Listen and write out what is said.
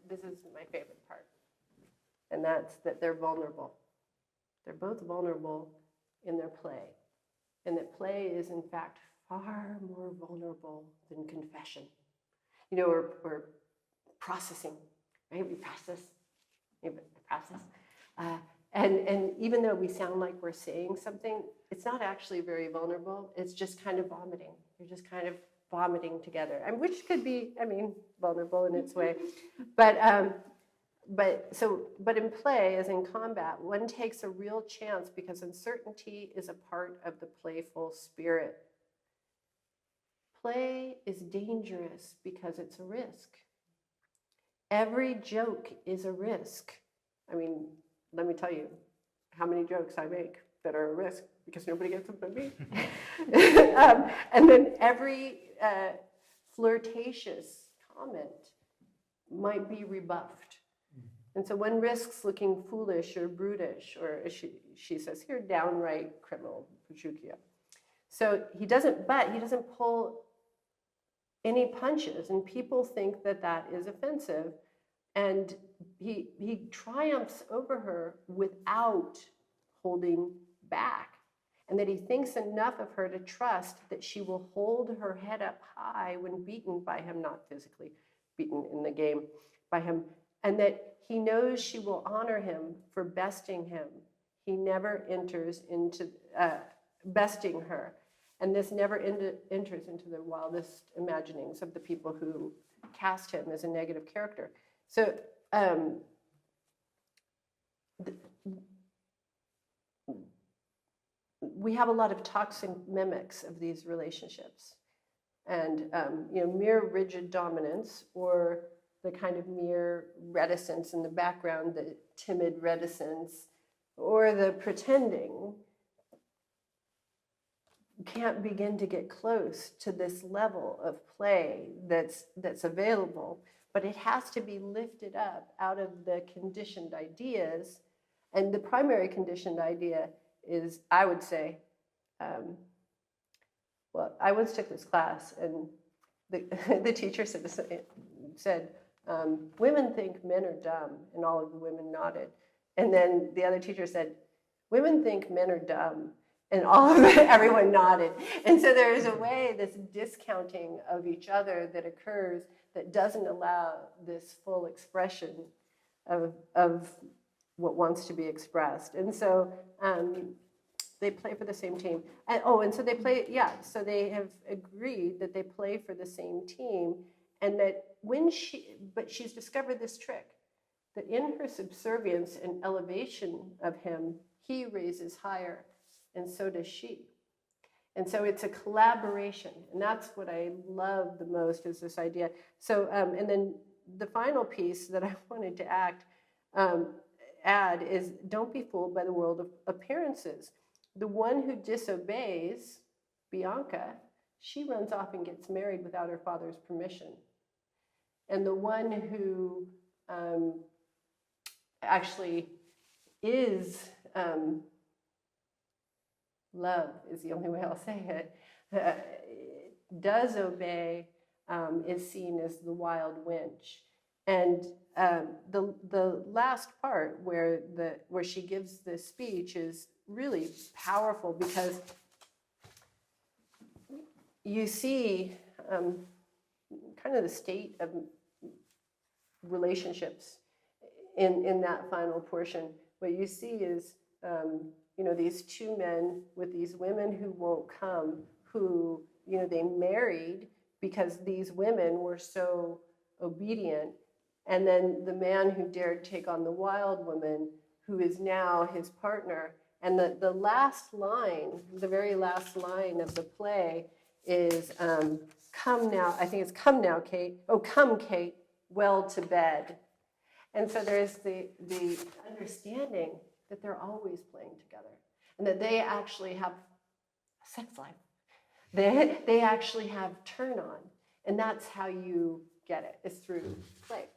this is my favorite part, and that's that they're vulnerable. They're both vulnerable in their play, and that play is, in fact, far more vulnerable than confession. You know, we're processing, right? We process. And even though we sound like we're saying something, it's not actually very vulnerable. It's just kind of vomiting. You're just kind of vomiting together, and which could be, vulnerable in its way. But in play, as in combat, one takes a real chance because uncertainty is a part of the playful spirit. Play is dangerous because it's a risk. Every joke is a risk. Let me tell you how many jokes I make that are a risk because nobody gets them but me. And then every flirtatious comment might be rebuffed. And so one risks looking foolish or brutish, or as she says here, downright criminal, Petruchio. So he doesn't pull any punches, and people think that is offensive. And he triumphs over her without holding back, and that he thinks enough of her to trust that she will hold her head up high when beaten by him, not physically beaten in the game by him, and that he knows she will honor him for besting him. He never enters into besting her, and this never enters into the wildest imaginings of the people who cast him as a negative character. So we have a lot of toxic mimics of these relationships, and mere rigid dominance, or the kind of mere reticence in the background, the timid reticence, or the pretending, can't begin to get close to this level of play that's available. But it has to be lifted up out of the conditioned ideas. And the primary conditioned idea is, I would say, I once took this class, and the teacher said women think men are dumb, and all of the women nodded. And then the other teacher said, women think men are dumb, and everyone nodded. And so there is a way, this discounting of each other that occurs that doesn't allow this full expression of what wants to be expressed. And so they play for the same team. And so they play, so they have agreed that they play for the same team, and that but she's discovered this trick, that in her subservience and elevation of him, he raises higher, and so does she. And so it's a collaboration, and that's what I love the most, is this idea. So, and then the final piece that I wanted to add is, don't be fooled by the world of appearances. The one who disobeys, Bianca, she runs off and gets married without her father's permission. And the one who actually is... love is the only way I'll say it, does obey, is seen as the wild wench. And the last part where she gives this speech is really powerful, because you see kind of the state of relationships in that final portion. What you see is these two men with these women who won't come, who, they married because these women were so obedient. And then the man who dared take on the wild woman, who is now his partner. And the last line, the very last line of the play is, come now, I think it's come now, Kate. Oh, come, Kate, well to bed. And so there's the understanding that they're always playing together, and that they actually have a sex life. They actually have turn on, and that's how you get it, is through play.